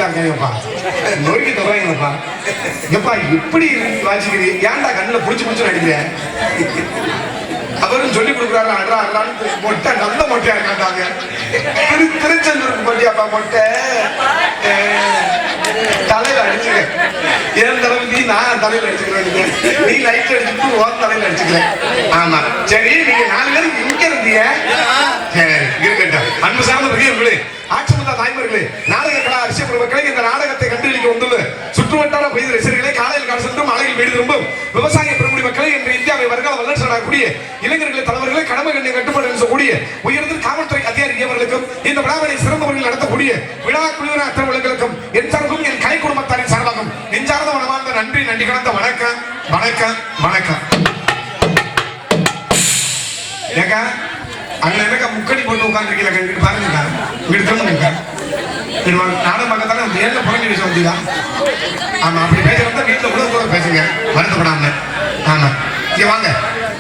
சைலண்டா இருக்காங்கப்பா, நோய்க்கு தருவாங்கப்பா. எப்பா இப்படி வாசிக்கிறீ, ஏன்டா கண்ணுல புடிச்சு புடிச்சு நடிக்கிறேன்? அவரும் சொல்லி கொடுக்குறாரு, அட்ரா அட்ரான்னு மொட்டை நல்ல மொட்டையா இருக்காண்டாங்க. திருச்செந்தூருக்கு போட்டியாப்பா மொட்டை, தலையில அடிச்சுக்கிறேன். என் தலைவி நான் தலையில அடிச்சுக்கிறேன், நீ லைட் அடிச்சுட்டு ஓர் தலையில அடிச்சுக்கிறேன். ஆமா சரி, நீங்க 4 பேரும் இங்க இருந்தீங்க. சரி இருக்கட்டும். அன்பு சார்ந்த பெரியவர்களே, ஆட்சிமுல்லா தாய்மார்களே, நாடக கலா அரசியல் மக்களை இந்த நாடகத்தை கண்டுபிடிக்க வந்துள்ள சுற்றுவட்டார பயிர் ரசிகர்களே, காலையில் காடு சென்றும் மலையில் வீடு திரும்பும் விவசாய பெருமுடி மக்களை, என்று இந்தியாவை வருகால வல்லரசு நாடக்கூடிய இளைஞர்களை தலைவர்களை, கடமை கண்ணை கட்டுப்பாடு சொல்லக்கூடிய உயர்ந்த காவல்துறை அதிகாரி அவர்களுக்கும், இந்த விழாவினை சிறந்தவர்கள் நடத்தக்கூடிய விழா குழுவினர் அத்தவர்களுக்கும், என் சார்பும் என் கலை குடும்பத்தாரின் சார்பாகும் நெஞ்சார்ந்த மனமார்ந்த நன்றி நன்றி கலந்த வணக்கம் வணக்கம் வணக்கம். ஏக்கா அங்க என்னக்கா முக்கடி போட்டு உட்காந்துருக்கீங்க, கண்டிப்பா பாருங்க, இங்கிட்டு திரும்புங்க. நானும் பக்கத்தால நேர்ல புறஞ்சி பேச வந்தீங்களா? ஆமா, அப்படி பேசுறத வீட்டுல கூட பேசுங்க, வருத்தப்படாம. ஆமா இங்க வாங்க,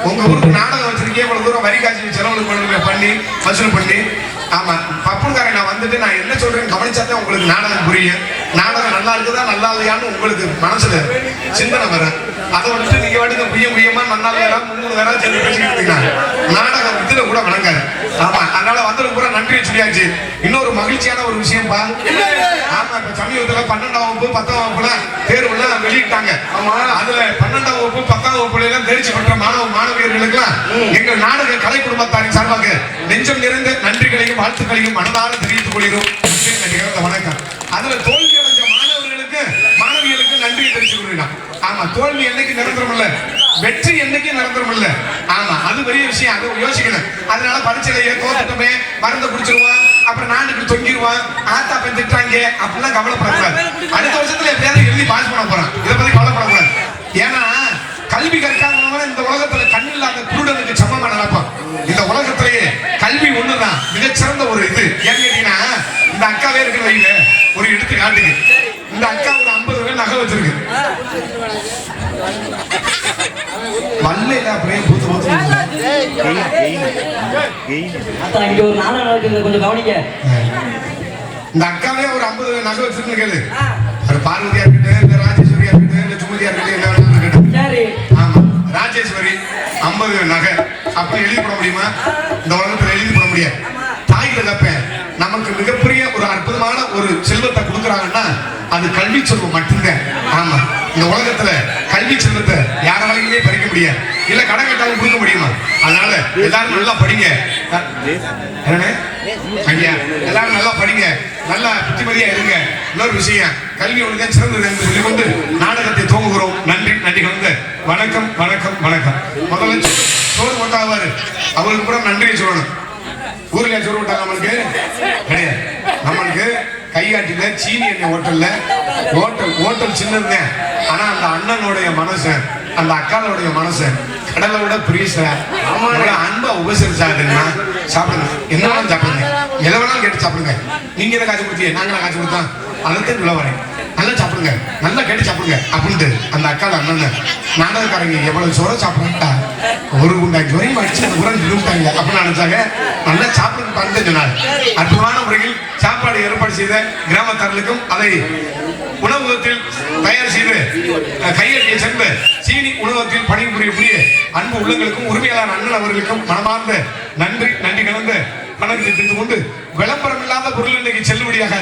உங்க ஊருக்கு நாடகம் வச்சிருக்கே, இவ்வளவு தூரம் வரி காசு செலவு பண்ணி வசூல் பண்ணி. ஆமா பப்புன்காரன் நான் வந்துட்டு நான் என்ன சொல்றேன்னு கவனிச்சாதான் உங்களுக்கு நாடகம் புரியும். நாடகம் நல்லா இருக்குதா நல்லா இல்லையான்னு உங்களுக்கு மனசுல சிந்தனை வரும். அதை வந்துட்டு நீங்க வாட்டுக்கு புய்யமா நல்லா வேற 3 வேற சேர்ந்து பேசிக்கிட்டு நாடகம் இதுல கூட வணங்காது. ஆமா அதனால வந்ததுக்கு பூரா நன்றியை சொல்லியாச்சு. இன்னொரு மகிழ்ச்சியான ஒரு விஷயம்பா. ஆமா இப்ப சமீபத்துல 12ஆம் வகுப்பு 10ஆம் வகுப்புல தேர்வுலாம் வெளியிட்டாங்க. ஆமா அதுல 12ஆம் வகுப்பு 10ஆம் வகுப்புல எல்லாம் தேர்ச்சி பெற்ற மாணவியர்களுக்கு எல்லாம் எங்கள் நாடக கலை குடும்பத்தாரின் சார்பாக நெஞ்சம் நிறைந்த நன்றிகளையும் வாழ்த்துக்களையும் மனதார தெரிவித்துக் கொள்கிறோம். வணக்கம். அதுல தோல்வி அடைஞ்ச மாணவர்களுக்கு மாணவிகளுக்கு நன்றியை தெரிவித்துக் கொள்கிறோம். ஆமா தோல்வி என்னைக்கு நிரந்தரம் இல்ல, வெற்றி என்னைக்கு நிரந்தரம் இல்ல. ஆமா அது பெரிய விஷயம், அது யோசிக்கணும். அதனால பரீட்சையிலேயே தோத்துட்டோமே மருந்து குடிச்சிருவான், அப்புறம் நாட்டுக்கு தொங்கிடுவான், ஆத்தா போய் திட்டாங்க அப்படிலாம் கவலைப்படக்கூடாது. அடுத்த வருஷத்துல எப்படியாவது எழுதி பாஸ் பண்ண போறான், இதை பத்தி கவலைப்படக்கூடாது. ஏன்னா கல்வி கற்காதவங்க இந்த உலகத்துல கண்ணில்லாத குருடனுக்கு சமமா நடப்பான். இந்த உலகத்திலேயே கல்வி ஒண்ணுதான் மிகச்சிறந்த ஒரு இது. ஏன்னு கேட்டீங்கன்னா இந்த அக்காவே இருக்கிற வைங்க ஒரு எடுத்து காட்டுக்கு. இந்த அக்கா ஒரு 50 நகை வச்சிருக்கு. வல்லையில அப்படியே பூத்து பூத்து கொஞ்சம் கவனிக்க. இந்த அக்காவே ஒரு 50 நகை வச்சிருக்கு. ஒரு பார்வதியா இருக்கட்டும், ராஜேஸ்வரியா இருக்கட்டும், இல்ல சுமதியா இருக்கட்டும், என்ன வேணாலும் இருக்கட்டும். ஆமா ராஜேஸ்வரி 50 நகை அப்ப எழுதி போட முடியுமா? இந்த உலகத்துல எழுதி போட முடியாது. தாய்ல தப்ப நமக்கு மிகப்பெரிய ஒரு அற்புதமான ஒரு செல்வத்தை கொடுக்குறாங்கன்னா அது கல்வி செல்வம் மட்டும்தான். ஆமா இந்த உலகத்துல கல்வி செல்வத்தை யாராலையுமே பறிக்க முடியாது, இல்ல கடன் கட்டாலும் கொடுக்க முடியுமா? அதனால எல்லாரும் நல்லா படிங்க. ஐயா எல்லாரும் நல்லா படிங்க, நல்லா புத்திமதியா இருங்க. இன்னொரு விஷயம், கல்வி ஒன்றுதான் சிறந்தது என்று சொல்லிக்கொண்டு நாடகத்தை துவங்குகிறோம். நன்றி நன்றி கலந்து வணக்கம் வணக்கம் வணக்கம். முதல்ல சோறு போட்டாவாரு அவருக்கு கூட நன்றியை சொல்லணும். ஊர்ல சோறு போட்டாங்க நம்மளுக்கு கிடையாது. நம்மளுக்கு கையாட்டில சீனி எண்ணெய் ஹோட்டல்ல ஹோட்டல் சின்னதுதான். ஆனா அந்த அண்ணனுடைய மனசு, அந்த அக்காளுடைய மனசு கடலை விட பெரிய அன்பா உபசரிச்சாங்கன்னா சாப்பிடுங்க, என்ன சாப்பிடுங்க, எதை வேணாலும் கேட்டு சாப்பிடுங்க. நீங்க எதை காய்ச்சி கொடுத்தீங்க, நாங்க காய்ச்சி கொடுத்தோம், அதுக்கு உள்ள வரேன், நல்லா சாப்பிடுங்க, நல்லா கேட்டு சாப்பிடுங்க அப்படின்ட்டு அந்த அக்கால அண்ணன் நாடகக்காரங்க எவ்வளவு சோற சாப்பிடுட்டா ஒரு குண்டாக்கி வரையும் அடிச்சு அந்த உரம் நிறுத்தாங்க அப்படின்னு நினைச்சாங்க. நல்லா சாப்பிடுன்னு சொன்னாங்க. அற்புதமான முறையில் சாப்பாடு ஏற்பாடு செய்த கிராமத்தார்களுக்கும் அதை உணவகத்தில் தயார் செய்து கையெழுத்தியை சேர்ந்த சீனி உணவகத்தில் பணிபுரியக்கூடிய அன்பு உள்ளங்களுக்கும் உரிமையாளர் அண்ணன் அவர்களுக்கும் மனமார்ந்த நன்றி நன்றி கலந்த வணக்கத்தை தெரிந்து கொண்டு, விளம்பரம் இல்லாத பொருள் இன்னைக்கு செல்லுபடியாக.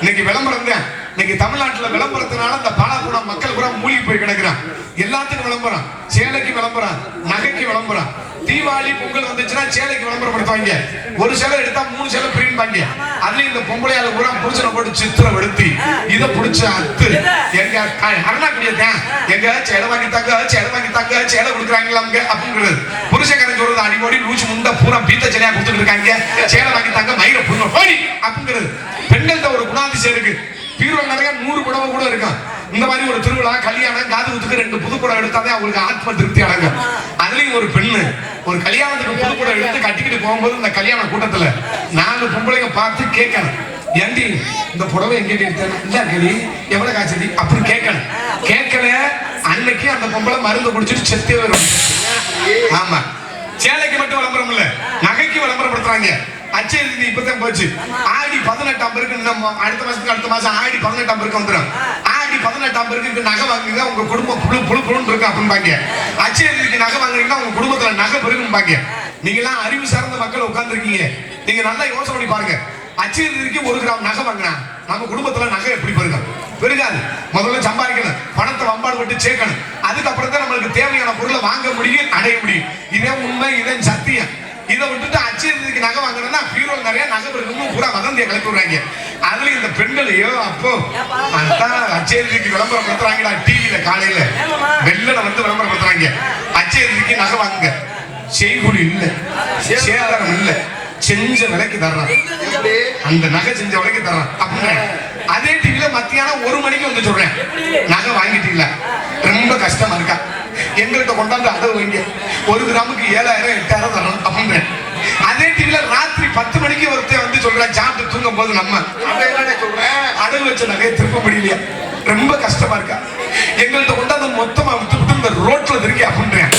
இன்னைக்கு விளம்பரம் தான். இன்னைக்கு தமிழ்நாட்டுல விளம்பரத்தினால இந்த பாலக்குளம் மக்கள் கூட மூழ்கி போய் கிடக்குறான். எல்லாத்துக்கும் விளம்பரம், சேலைக்கு விளம்பரம், நகைக்கு விளம்பரம். தீபாவளி பொங்கல் வந்துச்சுன்னா சேலைக்கு விளம்பரப்படுத்துவாங்க. ஒரு சேலை எடுத்தா 3 சேலை பிரிண்ட் வாங்க. அதுலயும் இந்த பொம்பளையால கூட புடிச்சனை போட்டு சித்திரம் எடுத்து இதை பிடிச்ச அத்து எங்க அருணாக்குடியதான் எங்க சேலை வாங்கிட்டாங்க, சேலை வாங்கிட்டாங்க, சேலை கொடுக்குறாங்களாங்க அப்படிங்கிறது. புருஷக்காரன் சொல்றது அடிக்கடி லூச்சு முண்டை பூரா பீத்த சேலையா கொடுத்துட்டு இருக்காங்க, சேலை வாங்கிட்டாங்க மயிர புண்ணு போடி அப்படிங்கிறது. பெண்கள்கிட்ட ஒரு குணாதிசயம் இருக்கு. பீரோல் நிறைய 100 புடவை கூட இருக்கான். இந்த மாதிரி ஒரு திருவிழா கல்யாணம் காது குத்துக்கு 2 புது புடவை எடுத்தாலே அவங்களுக்கு ஆத்ம திருப்தி அடங்கும். அதுலயும் ஒரு பெண்ணு ஒரு கல்யாணத்துக்கு புது புடவை எடுத்து கட்டிக்கிட்டு போகும்போது இந்த கல்யாண கூட்டத்துல 4 பொம்பளைங்க பார்த்து கேட்கணும், ஏண்டி இந்த புடவை எங்க எடுத்தேன், இல்ல கேள்வி எவ்வளவு காய்ச்சதி அப்படின்னு கேட்கணும். கேட்கல அன்னைக்கு அந்த பொம்பளை மருந்து குடிச்சிட்டு செத்தே வரும். ஆமா சேலைக்கு மட்டும் விளம்பரம் இல்ல, நகைக்கு விளம்பரப்படுத்துறாங்க. அச்சய திருதி இப்பதான் போச்சு. ஆடி 18ஆம் பெருக்கு அடுத்த மாசம் ஆடி 18ஆம் பெருக்கு வந்துடும். ஆடி 18ஆம் பெருக்கு நகை வாங்குங்க, உங்க குடும்பம் புழு இருக்கு அப்படின்பாங்க. அச்சய திருதிக்கு நகை வாங்குறீங்கன்னா உங்க குடும்பத்துல நகை பெருகும்பாங்க. நீங்க எல்லாம் அறிவு சார்ந்த மக்கள் உட்கார்ந்து இருக்கீங்க. நீங்க நல்லா யோசனை பண்ணி பாருங்க. அச்சய திருதிக்கு 1 கிராம் நகை வாங்கினா நம்ம குடும்பத்துல நகை எப்படி பெருகும்? பெருகாது. முதல்ல சம்பாதிக்கணும், பணத்தை வம்பாடு விட்டு சேர்க்கணும். அதுக்கப்புறம் தான் நம்மளுக்கு தேவையான பொருளை வாங்க முடியும், அடைய முடியும். இதே உண்மை, இதே சத்தியம். இதை விட்டுட்டு அச்சய திருதிக்கு நகை வாங்கணும்னா பீரோல் நிறைய நகை பெருகும் பூரா வதந்தியை கிளப்பி விடுறாங்க. அதுல இந்த பெண்களையோ அப்போ அதான் அச்சய திருதிக்கு விளம்பரம் படுத்துறாங்கடா. டிவியில காலையில வெள்ளன வந்து விளம்பரம் படுத்துறாங்க. அச்சய திருதிக்கு நகை வாங்குங்க, செய்கூலி இல்ல, சேதாரம் இல்ல, செஞ்ச விலைக்கு தர்றான், அந்த நகை செஞ்ச விலைக்கு தர்றான் அப்படின்னு. அதே டிவில மத்தியானம் 1 மணிக்கு வந்து சொல்றேன், நகை வாங்கிட்டீங்களா, ரொம்ப கஷ்டமா இருக்கா, எங்கள்கிட்ட கொண்டாந்து அடவு வைங்க, 1 கிராமுக்கு 7000 8000 தரணும் அப்படின்னு. அதே டிவில ராத்திரி 10 மணிக்கு ஒருத்தர் வந்து சொல்றேன், சாப்பிட்டு தூங்கும் போது நம்ம சொல்றேன் அடவு வச்ச நகையை திருப்ப முடியலையா, ரொம்ப கஷ்டமா இருக்கா, எங்கள்கிட்ட கொண்டாந்து மொத்தமா விட்டு விட்டு இந்த ரோட்ல திருக்கி அப்படின்றேன்.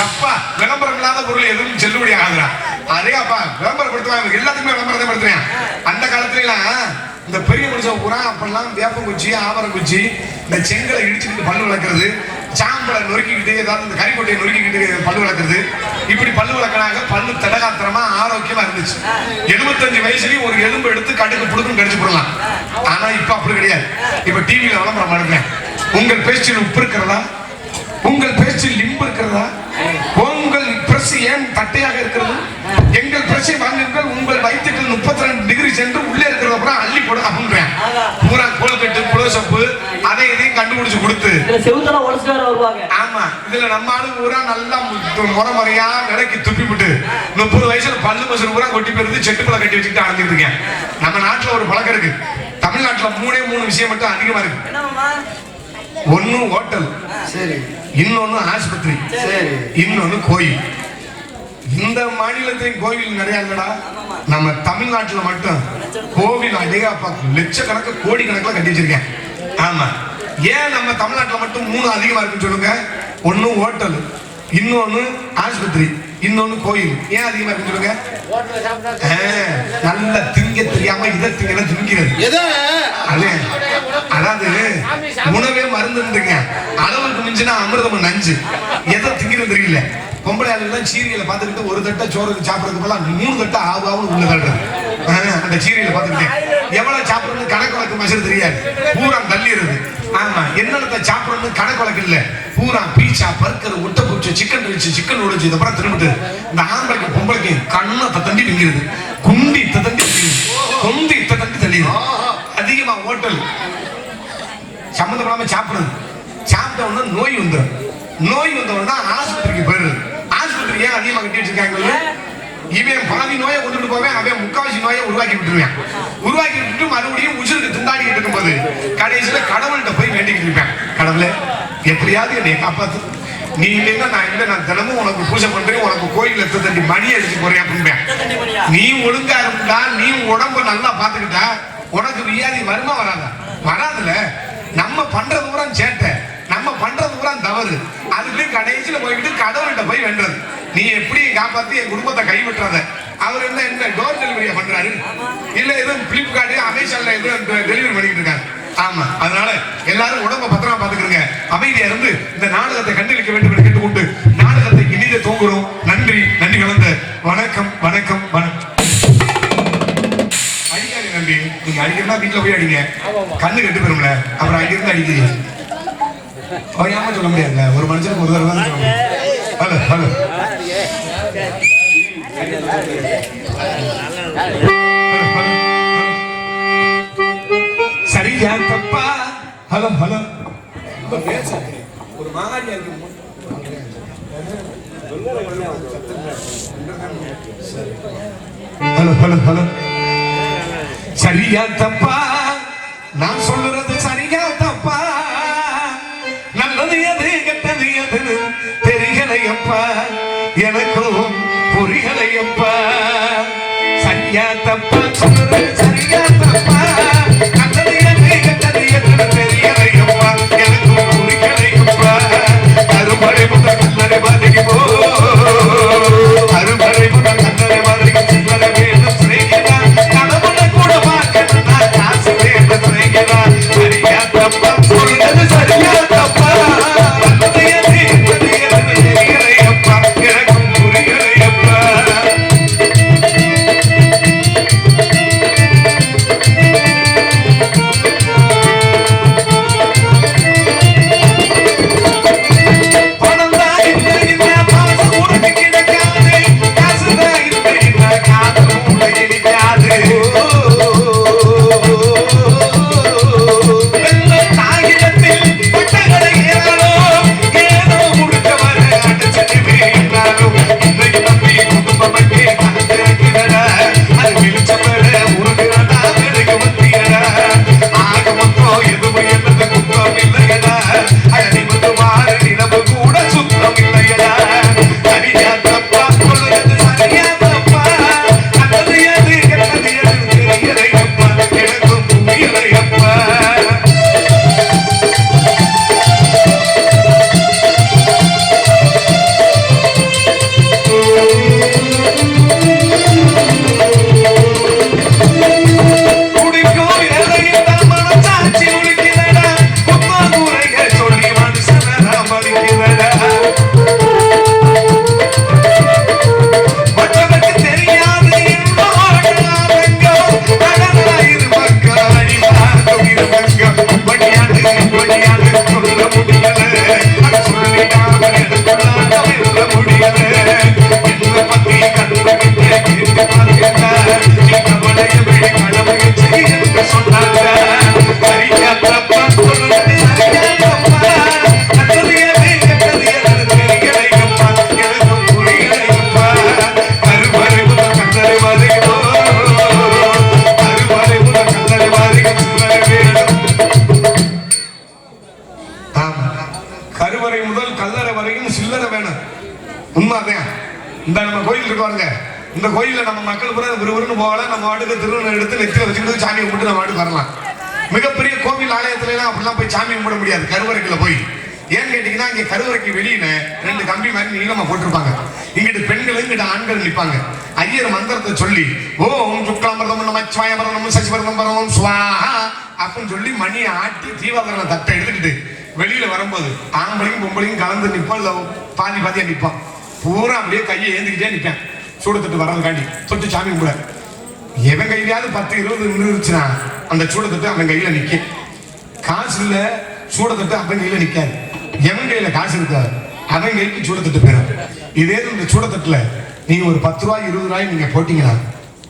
அப்பா விளம்பரம் இல்லாத பொருள் எதுவும் செல்லுபடி ஆகுறா. அதே அப்பா விளம்பரப்படுத்துவாங்க, எல்லாத்துக்குமே விளம்பரத்தை படுத்துறேன். அந்த காலத்துல எல்லாம் இந்த பெரிய மனுஷன் பூரா அப்பெல்லாம் வேப்பங்குச்சி, ஆவரங்குச்சி, இந்த செங்கலை இடிச்சுக்கிட்டு பல்லு வளர்க்கறது, சாம்பலை நொறுக்கிக்கிட்டு ஏதாவது இந்த கறிக்கொட்டையை நொறுக்கிக்கிட்டு பல்லு வளர்க்கறது, இப்படி பல்லு வளர்க்கறாங்க. பல்லு தடகாத்திரமா ஆரோக்கியமா இருந்துச்சு. 75 வயசுலயும் ஒரு எலும்பு எடுத்து கடுக்கு புடுக்குன்னு கடிச்சு போடலாம். ஆனா இப்ப அப்படி கிடையாது. இப்ப டிவியில விளம்பரம் பண்ணுறேன், உங்கள் பேச்சில் உப்பு இருக்கிறதா, உங்கள் பேச்சில் லிம்பு இருக்கிறதா, உங்கள் பிரஸ் ஏன் தட்டையாக இருக்கிறது, எங்கள் பிரஸை வாங்குங்கள், உங்கள் வயிற்றுக்கு 32 டிகிரி சென்று உள்ளே இருக்கிறத அப்புறம் அள்ளி போடு அப்படின்றேன். பூரா கோல்கட்டு புளோசப்பு அதை இதையும் கண்டுபிடிச்சு கொடுத்து ஆமா இதுல நம்ம ஆளு பூரா நல்லா முறையா விலைக்கு துப்பிவிட்டு 30 வயசுல பல்லு மசூர் பூரா கொட்டி போயிருந்து செட்டுக்குள்ள கட்டி வச்சுக்கிட்டு அழைஞ்சிட்டு இருக்கேன். நம்ம நாட்டுல ஒரு பழக்கம் இருக்கு. தமிழ்நாட்டுல 3 விஷயம் மட்டும் அதிகமா இருக்கு. ஒன்னு ஹோட்டல், இன்னொன்னு ஆஸ்பத்திரி, இன்னொன்னு கோயில். இந்த மாநிலத்தின் கோவில் நிறைய இல்லடா, நம்ம தமிழ்நாட்டுல மட்டும் கோவில் அதிகப்பா லட்சக்கணக்கு கோடி கணக்குல கட்டி வச்சிருக்கேன். ஆமா, ஏன் நம்ம தமிழ்நாட்டுல மட்டும் 3 அதிகமா இருக்குன்னு சொல்லுங்க. ஒன்னு ஹோட்டல், இன்னொன்னு ஆஸ்பத்திரி, இன்னொன்னு கோயில். ஏன் அதிகமா இருக்குன்னு சொல்லுங்க. நல்ல திங்க தெரியாம இதை திங்கிறது. அதாவது உணவே மருந்துங்க, அளவுக்கு மிஞ்சினா அமிர்தம் நஞ்சு. எதை திங்கிறது தெரியல. பொம்பளை ஆளுலாம் சீரியலை பார்த்துக்கிட்டு ஒரு தட்டை சோறுக்கு சாப்பிடறதுக்கு போல 3 தட்டை ஆகும் உள்ள தள்ளுறது. அந்த சீரியலை பார்த்துக்கிட்டேன் எவ்வளவு சாப்பிடணும்னு கணக்கு வழக்கு மசரு தெரியாது, பூரா தள்ளிடுறது. ஆமா, என்னென்ன சாப்பிடணும்னு கணக்கு வழக்கு இல்ல, பூரா பீச்சா, பர்கர், முட்டை பூச்சி, சிக்கன் ரிச்சு, சிக்கன் நூடுல்ஸ், இதப்புறம் திரும்பிட்டு இந்த ஆம்பளைக்கு பொம்பளைக்கு கண்ணத்தை தண்டி திங்கிறது, குண்டி தண்டி கொந்தி தண்டி தள்ளிடுது. அதிகமா ஹோட்டல் சம்பந்தப்படாம சாப்பிடுது. சாப்பிட்ட உடனே நோய் வந்துடும். நோய் வந்தவொன்னா ஆஸ்பத்திரிக்கு போயிடுறது. ஆஸ்பத்திரி ஏன் அதிகமாக கட்டி வச்சிருக்காங்க? இவன் பாதி நோயை கொண்டுட்டு போவேன், அவன் 3/4 நோயை உருவாக்கி விட்டுருவேன். உருவாக்கி விட்டுட்டு மறுபடியும் உசுருக்கு திண்டாடிக்கிட்டு இருக்கும்போது கடைசியில கடவுள்கிட்ட போய் வேண்டிக்கிட்டு இருப்பேன், கடவுளே எப்படியாவது என்னை காப்பாத்து, நீ இல்லைன்னா நான் இல்லை, நான் தினமும் உனக்கு பூஜை பண்றேன், உனக்கு கோயில தண்டி மணி அடிச்சு போறேன் அப்படின்பேன். நீ ஒழுங்கா இருந்தா, நீ உடம்ப நல்லா பாத்துக்கிட்டா உனக்கு வியாதி வருமா வராதா? வராதுல. நம்ம பண்றது பூரா சேட்டை, நம்ம பண்றது பூரா தவறு. அதுக்கு கடைசியில போய்கிட்டு கடவுள்கிட்ட போய் வென்றது. நீ எப்படி காப்பாத்தி என் குடும்பத்தை கைவிட்டுறத. அவர் என்ன டோர் டெலிவரியா பண்றாரு, இல்ல எதுவும் பிளிப்கார்ட், அமேசான்ல எதுவும் டெலிவரி பண்ணிட்டு இருக்காரு. ஆமா, அதனால எல்லாரும் உடம்ப பத்திரமா பாத்துக்கிறங்க. அமைதியா இருந்து இந்த நாடகத்தை கண்டுபிடிக்க வேண்டும் என்று கேட்டுக்கொண்டு நாடகத்தை இனிதே தூங்குறோம். நன்றி, நன்றி கலந்த வணக்கம், வணக்கம், வணக்கம். அடிக்காது நன்றி, நீங்க அடிக்கிறதா வீட்டுல போய் அடிங்க, கண்ணு கெட்டு போயிரும்ல, அப்புறம் அங்கிருந்து அடிக்கிறீங்க. ஓயாம சொல்ல முடியாதுல்ல, ஒரு மனுஷனுக்கு ஒரு தடவை தான் சொல்ல முடியும். ஹலோ ஹலோ சரியா தப்பா? ஹலோ ஹலோ ஒரு மாகாணியா இருக்கு. ஹலோ ஹலோ ஹலோ சரியா தப்பா? நான் சொல்லுறது சரியா தப்பா? நல்லது எது கெட்டது எதுன்னு தெரியலையப்பா, எனக்கும் புரியலையப்பா. சரியா தப்பா? சொல்லுறது சரியா தப்பா? நல்லது எது கெட்டது எதுன்னு தெரியலையப்பா, எனக்கும் புரியலையப்பா. அருமறை முதல் கண்ணரை மாதிரிக்கு போ, அருமறை முதல் கண்ணரை மாதிரிக்கு சில்லறை வேணும் சிறைக்கு இந்த நம்ம கோயில் இருக்காருங்க, இந்த கோயில்ல நம்ம மக்கள் கூட விறுவிறுன்னு போகல, நம்ம வாட்டுக்கு திருவிழா எடுத்து நெத்தில வச்சுக்கிட்டு சாமி கும்பிட்டு நம்ம வாட்டுக்கு வரலாம். மிகப்பெரிய கோவில் ஆலயத்துல எல்லாம் அப்படிலாம் போய் சாமி கும்பிட முடியாது கருவறைக்குள்ள போய். ஏன்னு கேட்டீங்கன்னா இங்க கருவறைக்கு வெளியில 2 கம்பி மாதிரி நீளமா போட்டிருப்பாங்க. இங்கிட்டு பெண்கள் இங்கிட்ட ஆண்கள் நிற்பாங்க. ஐயர் மந்திரத்தை சொல்லி ஓம் சுக்லாமிரதம் நமச்சிவாயமரம் சசிவரதம் பரம் சுவாஹா அப்படின்னு சொல்லி மணியை ஆட்டி தீபாவளி தட்டை எடுத்துக்கிட்டு வெளியில வரும்போது ஆம்பளையும் பொம்பளையும் கலந்து நிற்பான், இல்லை பாதி பாதியா நிற்பான். பூரா அப்படியே கையை ஏந்திக்கிட்டே நிற்பேன். சூடத்தட்டு வர்றதுக்காண்டி தொட்டு சாமி கும்பிட. எவன் கையிலாவது 10-20 நின்றுச்சுன்னா அந்த சூடத்தட்டு அவன் கையில நிக்க. காசு இல்ல, சூடத்தட்டு அவன் கையில நிக்காது. எவன் கையில காசு இருக்காது அவன் கைக்கு சூடத்தட்டு போயிடும். இதே இந்த சூடத்தட்டுல நீங்க ஒரு 10 ரூபாய் 20 ரூபாய் நீங்க போட்டீங்கன்னா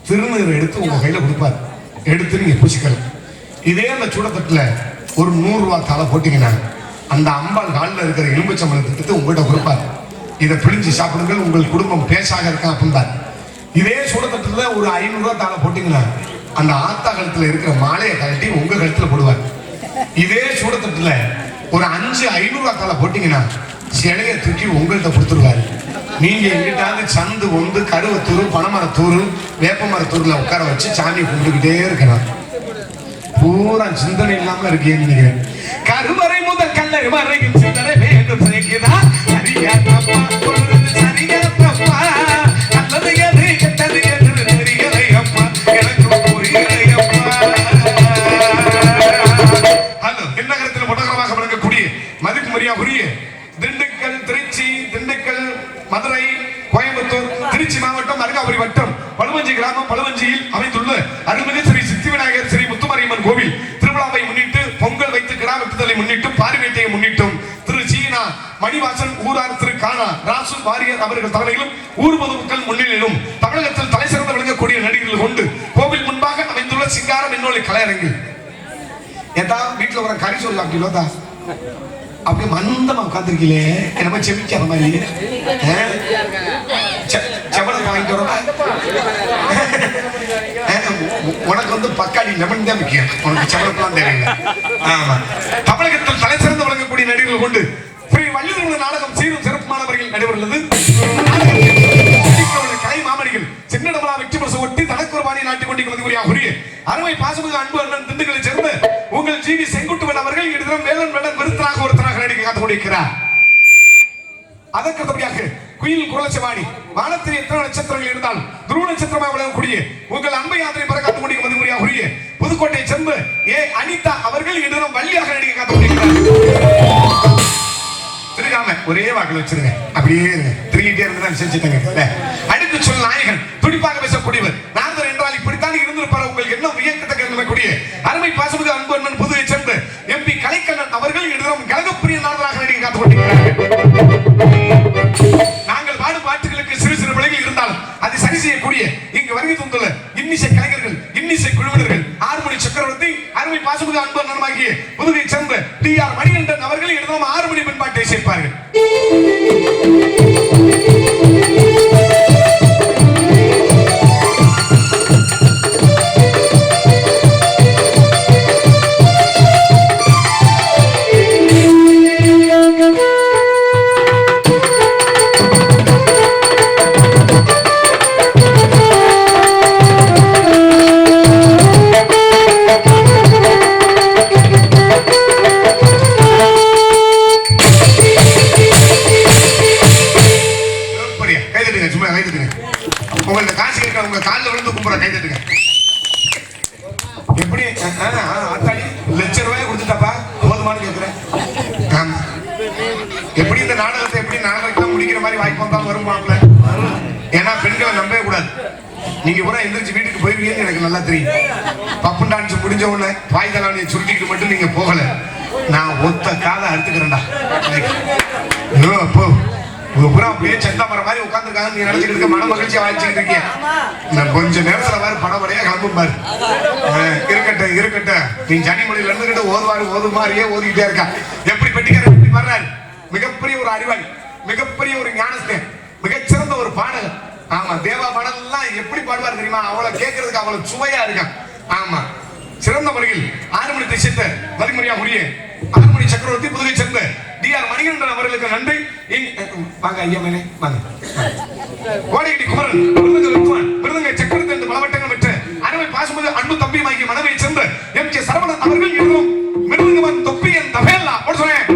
திருநீரை எடுத்து உங்க கையில கொடுப்பாரு, எடுத்து நீங்க பூசிக்கலாம். இதே அந்த சூடத்தட்டுல ஒரு 100 ரூபாய் தாளை போட்டீங்கன்னா அந்த அம்பாள் காலில் இருக்கிற எலும்புச்சம்பளத்தை எடுத்து உங்கள்கிட்ட கொடுப்பாரு. இதை பிழிஞ்சு சாப்பிடுங்கள், உங்கள் குடும்பம் பேசாக இருக்கா அப்படின்பாரு. இதே சூடத்தட்டுல ஒரு 500 ரூபாய் தாளை போட்டீங்கன்னா அந்த ஆத்தா கழுத்துல இருக்கிற மாலையை கழட்டி உங்க கழுத்துல போடுவார். இதே சூடத்தட்டுல ஒரு 500 ரூபாய் தாளை போட்டீங்கன்னா சிலையை தூக்கி உங்கள்கிட்ட கொடுத்துருவாரு. நீங்க எங்கிட்டாவது சந்து ஒன்று கருவத்தூர் பனைமரத்தூர் வேப்பமரத்தூர்ல உட்கார வச்சு சாமி கும்பிட்டுக்கிட்டே இருக்கணும். பூரா சிந்தனை இல்லாம இருக்கேன்னு நினைக்கிறேன். கருவறை முதல் கல்லறை வரைக்கும் சிந்தனை வேண்டும் சேர்க்குதா சரியா தப்பா சொல்றது சரியா தப்பா நல்லது எது கெட்டது என்று தெரியலை அப்பா எனக்கு புரியலை அப்பா. ஹலோ, தென்னகரத்தில் முடகரமாக விளங்கக்கூடிய மதிப்புமரியா உரிய திண்டுக்கல், திருச்சி, திண்டுக்கல், மதுரை, கோயம்புத்தூர், திருச்சி மாவட்டம், அருகாபுரி வட்டம், பழுவஞ்சி கிராமம், பழுவஞ்சியில் அமைந்துள்ள அருள்மிகு ஸ்ரீ சித்தி விநாயகர் ஸ்ரீ முத்துமாரியம்மன் கோவில் திருவிழாவை முன்னிட்டு பொங்கல் வைத்து கிடா வெட்டுதலை முன்னிட்டும் பாரிவேட்டையை முன்னிட்டும் திரு சீனா மணிவாசன் ஊரார் திரு கானா ராசு வாரியர் அவர்கள் தலைமையிலும் ஊர் பொதுமக்கள் முன்னிலையிலும் தமிழகத்தில் தலை சிறந்து விளங்கக்கூடிய நடிகர்கள் கொண்டு கோவில் முன்பாக அமைந்துள்ள சிங்கார மின்னொலி கலையரங்கில் ஏதாவது வீட்டுல ஒரு கறி சொல்லலாம் அப்படிலோதா அப்படி மந்தமா உட்காந்துருக்கீங்களே, என்னமா செமிக்காத மாதிரி செவலுக்கு வாங்கிட்டு வரோம். உனக்கு வந்து பக்காடி லெமன் தான் முக்கியம், உனக்கு செவலுக்குலாம் தேவையில்லை. ஆமா, தமிழகத்தில் தலை சிறந்து வழங்கக்கூடிய நடிகர்கள் கொண்டு வள்ளிதர்மன் நாடகம் சீரும் சிறப்புமானவர்கள் நடைபெறுள்ளது. கலை மாமணிகள் சின்னடமலா வெற்றி பரிசு ஒட்டி தனக்குர்பானி நாட்டிக் கொண்டிருக்கிறது உரிய அருமை பாசமிகு அன்பு அண்ணன் திண்டுக்கலை சேர்ந்த உங்கள் ஜிவி செங்குட்டுவன் அவர்கள் இடத்திலும் வேலன் வேலன் விருத்தராக ஒருத்தராக நடிக்க காத்துக் கொண்டிருக்கிறார். அதற்கடுத்தபடியாக குயில் குரலசவாணி வானத்தில் எத்தனை நட்சத்திரங்கள் இருந்தால் துருவ நட்சத்திரமாக விளங்கக்கூடிய உங்கள் அன்பை யாத்திரை பெற காத்துக் கொண்டிருக்கிறது உரிய புதுக்கோட்டையை சேர்ந்த அனிதா அவர்கள் இடத்திலும் வள்ளியாக நடிக்க காத்துக் கொண்டிருக்கிறார். திருகாம ஒரே வாக்கில் வச்சிருங்க, அப்படியே திருங்கிட்டே இருந்துதான் விசேஷித்தாங்க. அடுத்து சொல் நாயகன் துடிப்பாக பேசக்கூடியவர் நாரதர் என்றால் இப்படித்தான் இருந்திருப்பார். உங்களுக்கு என்ன வியக்கத்தக்க இருக்கக்கூடிய அருமை பாசமிகு அன்பு அண்ணன் புதுவை சேர்ந்த MP கலைக்கண்ணன் அவர்கள் இடரும் கலகப்பிரிய நாரதராக நடிக்க காத்துக் கொண்டிருக்கிறார்கள். நாங்கள் பாடும் பாட்டுகளுக்கு சிறு சிறு விலைகள் இருந்தாலும் அதை சரி செய்யக்கூடிய இங்கு வருகை தந்துள்ள இன்னிசை கலைஞர்கள், இன்னிசை குழுவினர்கள், ஆறுமணி சக்கரவர்த்தி, அருமை பாசமிகு அன்பு அண்ணனாகிய புதுவை சேர்ந்த DR மணிகண்டன் அவர்கள் இடரும் 6 மணி பின்பாட்டை சேர்ப்பார்கள். உங்கள்ட்ட காசு கேட்க உங்க காலில் விழுந்து கும்புற கை தட்டுங்க. எப்படி ஆத்தாடி ₹1,00,000 கொடுத்துட்டாப்பா போதுமானு கேட்கிறேன். ஆமா, எப்படி இந்த நாடகத்தை எப்படி நாடகம் முடிக்கிற மாதிரி வாய்ப்பு வந்தாலும் வருமானல. ஏன்னா பெண்களை நம்பவே கூடாது. நீங்க கூட எந்திரிச்சு வீட்டுக்கு போயிருவீங்கன்னு எனக்கு நல்லா தெரியும். பப்பு டான்ஸ் முடிஞ்ச உடனே வாய் தலானியை சுருட்டிக்கிட்டு மட்டும் நீங்க போகல. நான் ஒத்த காலை அறுத்துக்கிறேன்டா. போ அப்படியே செந்தாமரம் மாதிரி உட்காந்துருக்காங்க. நீ நினைச்சுட்டு இருக்க மன மகிழ்ச்சியா வாய்ச்சிக்கிட்டு இருக்கேன். கொஞ்ச நேரத்துல பாரு படபடையா கிளம்பும் பாரு. இருக்கட்டும் இருக்கட்டும், நீ ஜனிமொழியில இருந்துகிட்டு ஓது மாதிரியே ஓதிக்கிட்டே இருக்கா. எப்படி பெட்டிக்காரர் எப்படி வர்றாரு, மிகப்பெரிய ஒரு அறிவாளி, மிகப்பெரிய ஒரு ஞானஸ்தன், மிகச்சிறந்த ஒரு பாடகர். ஆமா, தேவா பாடல் எல்லாம் எப்படி பாடுவார் தெரியுமா? அவளை கேட்கறதுக்கு அவ்வளவு சுவையா இருக்கான். ஆமா, சிறந்த முறையில் 6 மணி திசைத்த வழிமுறையா உரிய அருள்மணி சக்கரவர்த்தி புதுவை சேர்ந்த DR மணிகண்டன் அவர்களுக்கு நன்றி. வாங்க ஐயா மேலே வாங்க. கோடியடி குமரன் விருதுங்க வித்துவன் விருதுங்க சக்கரத்தை என்று பலவட்டங்கள் பெற்ற அருமை பாசுமதி அன்பு தம்பியுமாகிய மனைவியை சேர்ந்த எம் ஜே சரவணன் அவர்கள் எழுதும் விருதுங்கவன் தொப்பியன் தபேல்லா போட சொன்னேன்.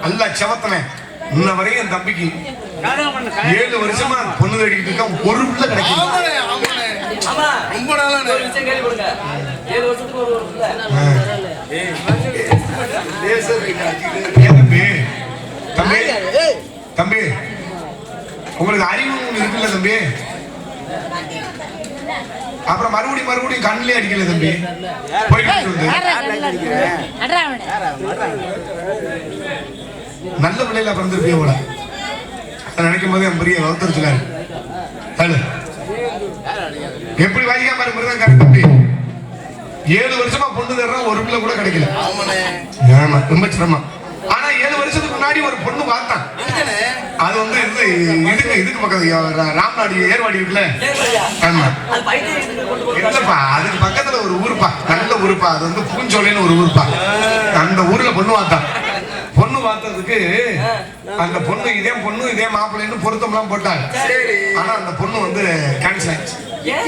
அல்ல செவத்தனே இன்ன வரையும் தம்பிக்கு 7 வருஷமா பொண்ணு தேடிக்கிட்டு இருக்க ஒரு பிள்ளை கிடைக்கும். ஆமா ரொம்ப நாளா ஒரு விஷயம் கேள்வி கொடுங்க 7 வருஷத்துக்கு ஒரு வருஷத்துல ஏன் தம்பி தம்பி தம்பி உங்களுக்கு அறிவு இருக்குல்ல தம்பி அப்புறம் மறுபடியும் கண்ணிலே அடிக்கல தம்பி போயிட்டு வந்து நல்ல பிள்ளையில பிறந்திருப்பிய போல அதை நினைக்கும் போது என் பெரிய வளர்த்துருச்சுலாரு எப்படி வாங்கிக்காம பாரு மிருதம் கார தம்பி 7 வருஷமா பொண்ணு தர்றோம் ஒரு பிள்ளை கூட கிடைக்கல ஆமா ரொம்ப சிரமம் ஆனா 7 வருஷத்துக்கு முன்னாடி ஒரு பொண்ணு பார்த்தான் அது வந்து இதுக்கு பக்கத்துல ராம்நாடு ஏர்வாடி இருக்குல்ல ஆமா அது பைத்தியம் கொண்டு போய் இல்லப்பா அதுக்கு பக்கத்துல ஒரு ஊருப்பா நல்ல ஊருப்பா அது வந்து பூஞ்சோலைன்னு ஒரு ஊருப்பா அந்த ஊர்ல பொண்ணு பார்த்தான் பொண்ணு பார்த்ததுக்கு அந்த பொண்ணு இதே மாப்பிள்ளைன்னு பொருத்தம்லாம் போட்டாங்க ஆனா அந்த பொண்ணு வந்து கேன்சல் ஆயிடுச்சு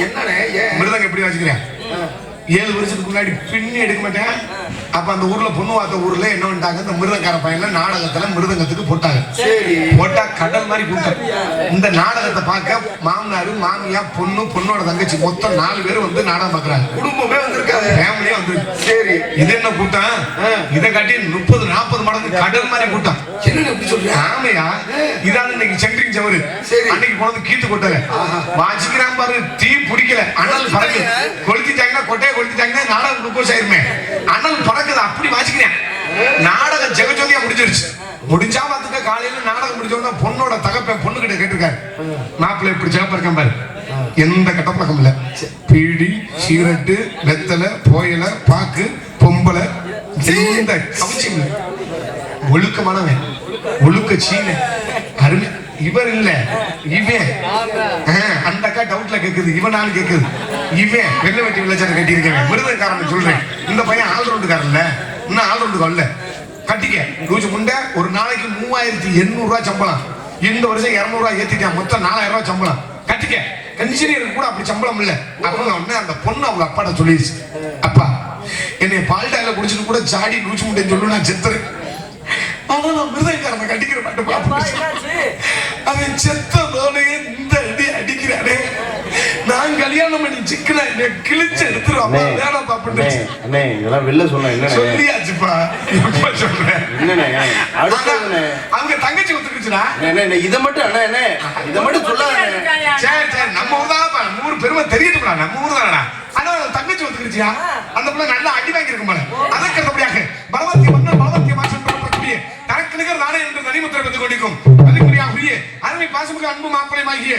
என்னண்ணே மிருதங்க எப்படி வச்சுக்கிறேன் 7 வருஷத்துக்கு முன்னாடி பின்னி எடுக்க மாட்டேன் அப்ப அந்த ஊர்ல பொண்ணு பார்த்த ஊர்ல என்ன பண்ணிட்டாங்க இந்த மிருதங்கார பையன்ல நாடகத்துல மிருதங்கத்துக்கு போட்டாங்க போட்டா கடல் மாதிரி கூட்டம் இந்த நாடகத்தை பார்க்க மாமனாரு மாமியா பொண்ணோட தங்கச்சி மொத்தம் 4 பேர் வந்து நாடகம் பாக்குறாங்க குடும்பமே வந்திருக்காங்க ஃபேமிலியே வந்து சரி இது என்ன கூட்டம் இதை காட்டி 30-40 மடங்கு கடல் மாதிரி கூட்டம் என்ன எப்படி சொல்றீங்க ஆமையா இதான் இன்னைக்கு சென்ட்ரிங் சவரு சரி. அன்னைக்கு போனது கீத்து கொட்டல வாசிக்கிறான் பாரு தீ பிடிக்கல அனல் பறக்கு கொளுத்திட்டாங்கன்னா கொட்டையை கொளுத்திட்டாங்கன்னா நாடகம் குளுக்கோஸ் ஆயிருமே அனல் பறக்குது அப்படி வாசிக்கிறேன் நாடகம் ஜெகஜோதியா முடிஞ்சிருச்சு முடிஞ்சா பார்த்துக்க காலையில நாடகம் முடிஞ்சோன்னா பொண்ணோட தகப்பன் பொண்ணு கிட்ட கேட்டிருக்காரு மாப்பிள்ளை இப்படி ஜெகப்ப இருக்கேன் பாரு எந்த கட்ட பழக்கம் இல்ல பீடி சிகரெட்டு வெத்தலை போயலை பாக்கு பொம்பளை எந்த கவச்சியம் இல்லை ஒழுக்கமானவன் ஒழுக்க சீன அருமை இவர் இல்ல இவன் அந்த அக்கா டவுட்ல கேக்குது இவனாலும் கேக்குது இவன் வெள்ள வெட்டி விளைச்சல் கட்டியிருக்கேன் மிருதக்காரன் சொல்றேன் இந்த பையன் ஆல்ரவுண்டுக்காரன்ல இன்னும் ஆல்ரவுண்டு வரல கட்டிக்க லூசு முண்டை ஒரு நாளைக்கு 3800 ரூபாய் சம்பளம் இந்த வருஷம் 200 ரூபாய் ஏத்திட்டான் மொத்தம் 4000 ரூபாய் சம்பளம் கட்டிக்க கன்சினியருக்கு கூட அப்படி சம்பளம் இல்ல அப்படின்னு உடனே அந்த பொண்ணு அவங்க அப்பாட்ட சொல்லிடுச்சு அப்பா என்னை பால்டாயில குடிச்சிட்டு கூட சாடி லூசு முண்டைன்னு சொல்லு நான் செத்துறேன் ஆனா நான் மிருதக்காரனை கட்டிக்கிற மாட்டேன் பாப்பா அவன் செத்ததோடையே இந்த அடி அடிக்கிறானே நான் கல்யாணம் பண்ணி சிக்கன கிழிச்சு எடுத்துருவான் வேணாம் பாப்பா அண்ணே இதெல்லாம் வெளில சொன்ன என்ன சொல்லியாச்சுப்பா எப்ப சொல்றேன் என்னண்ணே அடுத்ததுண்ணே அவங்க தங்கச்சி ஒத்துக்குச்சுடா என்ன இதை மட்டும் அண்ணா என்ன இதை மட்டும் சொல்லாதே சரி சரி நம்ம ஊர் தானப்பா நம்ம ஊர் பெருமை தெரியட்டும்டா நம்ம ஊர் தானடா ஆனா தங்கச்சி ஒத்துக்குச்சியா அந்த பிள்ளை நல்லா அடி வாங்கி இருக்கும் போல அதற்கு அடுத்தபடியாக பலவத்திய மன்னர் பலவத்திய மாற்றம் பெறப்படக்கூடிய தனக்கு நிகர் நானே என்று தனிமுத்திரை பெற்றுக் கொண்டிருக்கும் அதுக்குரிய அருமை பாசமிகு அன்பு மாப்பிளையமாகிய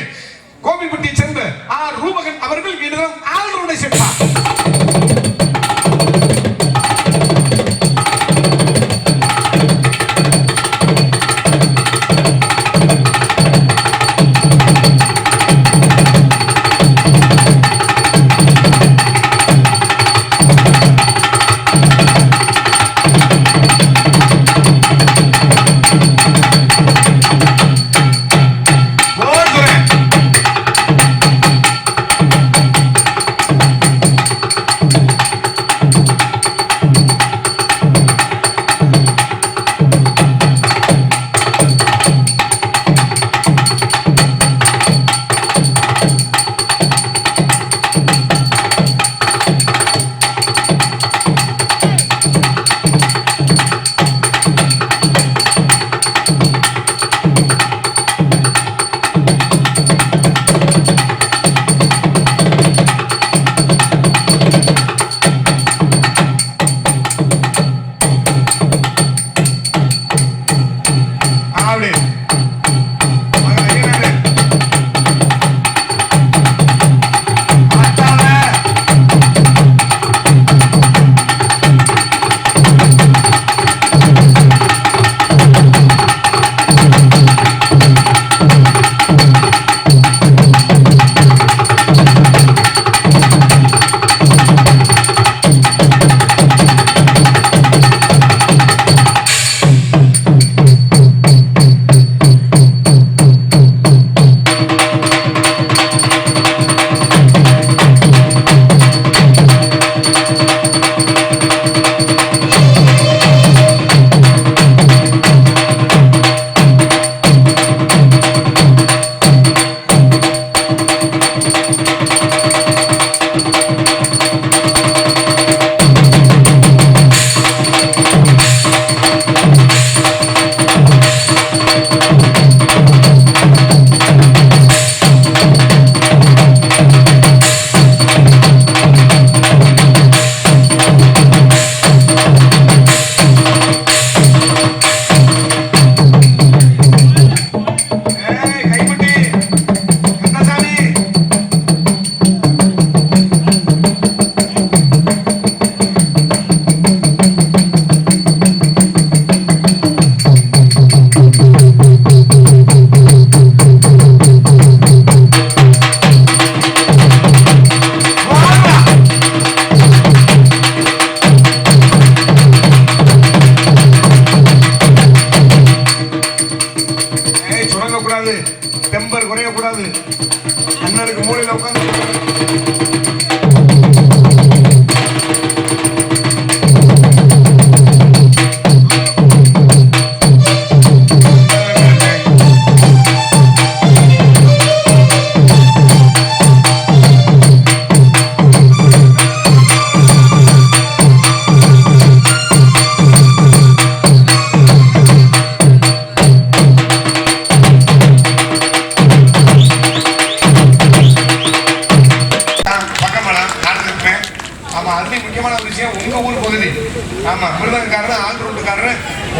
கோபிப்பட்டியை சேர்ந்த ரூபகன் அவர்கள் என்னிடம் ஆல்ரவுண்டை சேர்ப்பார்.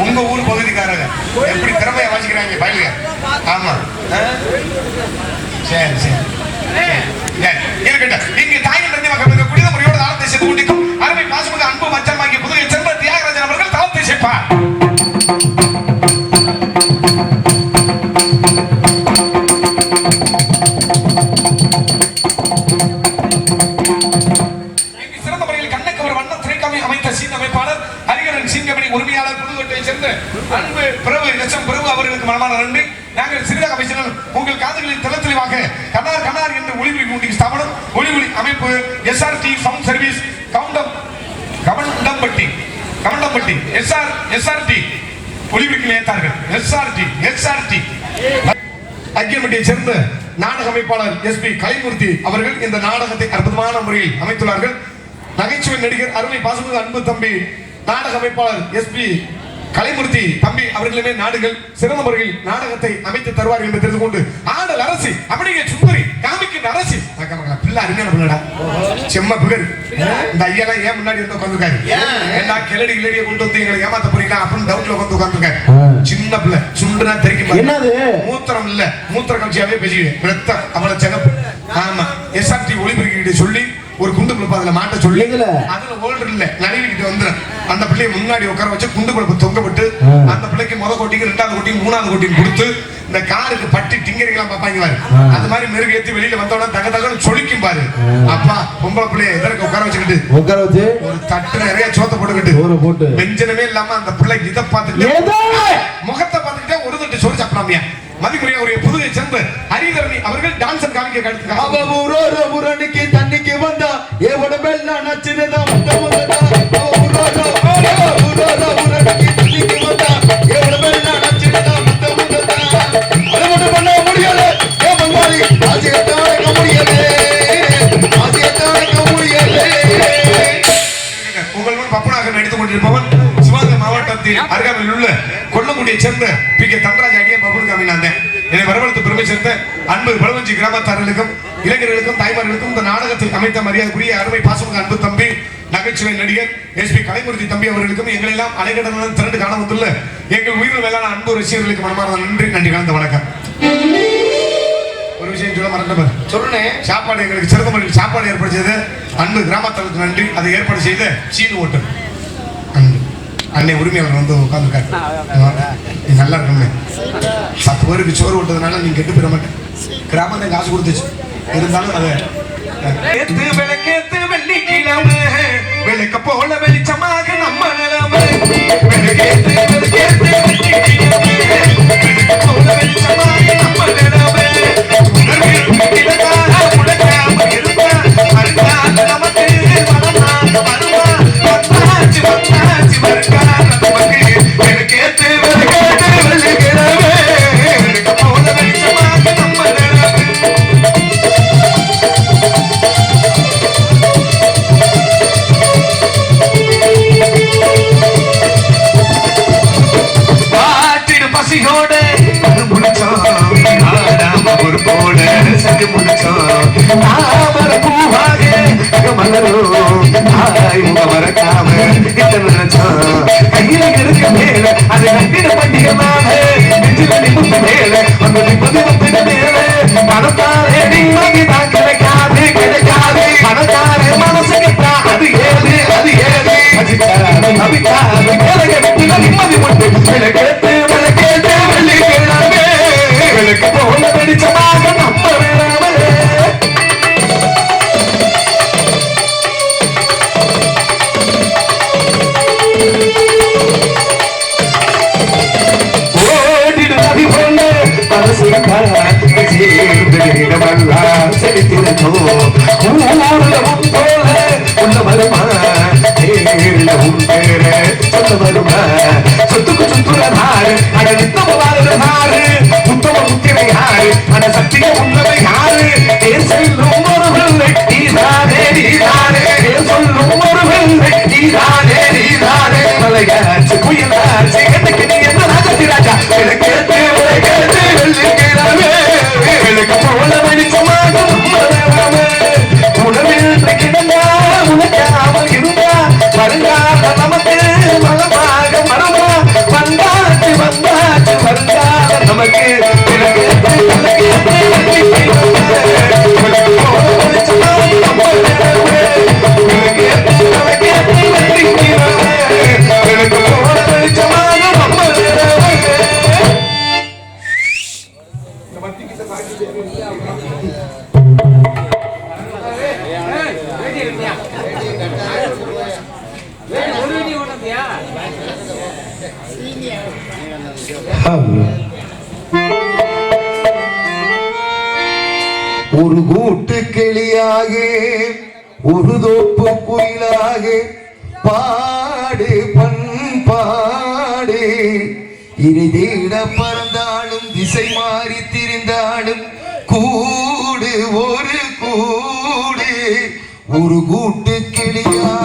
உங்க ஊர் பகுதிக்காரங்க எப்படி திறமையா வாசிக்கிறாங்க பயிலுங்க. ஆமா சரி சரி இருக்கட்டும். இங்கு தாயின் தந்தை மக்களுக்கு புனித முறையோடு தாளத்தை செய்து கொண்டிருக்கும் அருமை பாசமிகு அன்பு மச்சமாகிய புதுகை சேர்ந்த தியாகராஜன் அவர்கள் தாளத்தை சேர்ப்பார். சிறந்த முறையில் கண்ணக்கவர் வண்ண திரைக்காமை அமைத்த சீன் அமைப்பாளர் ஹரிகரன் சீன்கமணி உரிமையாளர் புதுக்கோட்டையை சேர்ந்த அன்பு பிரபு லட்சம் பிரபு அவர்களுக்கு மனமான நன்றி. நாங்கள் சிறிதாக பேசினால் உங்கள் காதுகளில் தெளிவாக கனார் கனார் என்று ஒளிபுரி மூட்டி ஸ்தாபனம் ஒளிபுரி அமைப்பு SRT sound service Kavundampatti SRT ஒளிபுரிக்கு ஏற்றார்கள். SRT ஐக்கியமட்டியை சேர்ந்த நாடக அமைப்பாளர் SP கலைமூர்த்தி அவர்கள் இந்த நாடகத்தை அற்புதமான முறையில் அமைத்துள்ளார்கள். நகைச்சுவை நடிகர் அருமை பாசமிகு அன்பு தம்பி நாடக அமைப்பாளர் SP கலைமூர்த்தி தம்பி அவர்களுமே நாடுகள் சிறந்த முறையில் நாடகத்தை அமைத்து தருவார் என்று தெரிந்து கொண்டு ஆடல் அரசி அப்படியே சுந்தரி காமிக்கு அரசி பிள்ளை அருமையான பிள்ளடா செம்ம பிகர். இந்த ஐயெல்லாம் ஏன் முன்னாடி வந்து உட்காந்துருக்காரு? ஏன்னா கிளடி கிளடியை கொண்டு வந்து எங்களை ஏமாத்த போறீங்களா அப்படின்னு டவுட்ல வந்து உட்காந்துருக்காரு. சின்ன பிள்ளை சுண்டுனா தெரிக்கும். என்னது மூத்திரம் இல்ல மூத்திர கட்சியாவே பேசிக்கிட்டு ரத்தம் அவளை சிகப்பு. ஆமா SRT ஒளிபெருக்கிட்டு சொல்லி ஒரு குண்டு குழப்பம் அதுல மாட்ட சொல்லி அதுல ஓல்டர் இல்ல நடுவிக்கிட்டு வந்து அந்த பிள்ளைய முன்னாடி உட்கார வச்சு குண்டு குழப்பம் தொங்கப்பட்டு அந்த பிள்ளைக்கு முத கோட்டிக்கு 2வது கோட்டிக்கு 3வது கோட்டிக்கு கொடுத்து இந்த காருக்கு பட்டி டிங்கரிங்கெல்லாம் பார்ப்பாங்க பாரு. அந்த மாதிரி மெருகு ஏற்றி வெளியில வந்தோட தக தகன்னு சொலிக்கும் பாரு. அப்பா பொம்பளை பிள்ளைய எதற்கு உட்கார வச்சுக்கிட்டு ஒரு தட்டு நிறைய சோத்த போட்டுக்கிட்டு வெஞ்சனமே இல்லாம அந்த பிள்ளை இதை பார்த்துட்டு முகத்தை பார்த்துக்கிட்டே ஒரு தட்டு சொல்லி சாப்பிடாமையா மதிப்புரிய ஒரு புதுகை சேர்ந்த ஹரிதரணி அவர்கள் டான்சர் காமிக்க கடுத்து தண்ணிக்கு வந்தா எவட பெல்லா நச்சினதா உங்கள் முன் பப்பனாக நடித்துக் கொண்டிருப்பவன் சிவகங்கை மாவட்டத்தில் அருகாமையில் உள்ள கொல்லங்குடியை சேர்ந்த PK தண்டராஜ் அடிய பபுல் காமினாந்தேன். என்னை வரவழைத்து பெருமை சேர்ந்த அன்பு பலவஞ்சி கிராமத்தார்களுக்கும் இளைஞர்களுக்கும் தாய்மார்களுக்கும் இந்த நாடகத்தை அமைத்த மரியாதைக்குரிய அருமை பாசமிகு அன்பு தம்பி நகைச்சுவை நடிகர் SP கலைமூர்த்தி தம்பி அவர்களுக்கும் எங்களெல்லாம் அலைகடலுடன் திரண்டு காண வந்துள்ள எங்கள் உயிரில் மேலான அன்பு ரசிகர்களுக்கு மனமார்ந்த நன்றி கலந்த வணக்கம். ஒரு விஷயம் சொல்ல மறந்தவர் சொல்லுனே சாப்பாடு எங்களுக்கு சிறந்த முறையில் சாப்பாடு ஏற்படுத்தியது அன்பு கிராமத்தலுக்கு நன்றி. அதை ஏற்பாடு செய்த சீனு ஓட்டல் அன்னை உரிமையாளர் வந்து உட்காந்துருக்காரு. நல்லா இருக்குமே 10 பேருக்கு சோறு ஓட்டதுனால நீங்க கெட்டு போயிட மாட்டேன். கிராமத்தை காசு கொடுத்துச்சு இருந்தாலும் அதை விளக்கேத்து வெள்ளிக்கிழமை விளக்க போல வெளிச்சமாக நம்ம நிலைமை விளக்கேத்து வெள்ளிக்கிழமை விளக்க போல வெளிச்சமாக நம்ம நிலைமை சொத்துக்கு சுத்துற நாடு அட நித்தம் வாழ்ற உத்தம முத்திரை யாரு அட சத்திய உண்மை யாரு ஏன் செல்லும் ஒரு வெள்ளை நீதானே நீதானே ஏன் சொல்லும் ஒரு வெள்ளை நீதானே நீதானே மலையாச்சு புயலாச்சு எனக்கு நீ என்ன ராஜாதி ராஜா விளக்கேத்து விளக்கேத்து வெள்ளிக்கிழமை விளக்கு போல வெளிச்சமாக உணவில் கிடந்தா உனக்காமல் இருந்தா வருங்கால நமக்கு மனமாக மரமா ஒரு கூட்டு கிளியாக ஒரு தோப்பு குயிலாக பாடு பண்பாடு இறுதியிட பறந்தாலும் திசை மாறி திரிந்தாலும் கூடு ஒரு கூடு ஒரு கூட்டு கிளியாக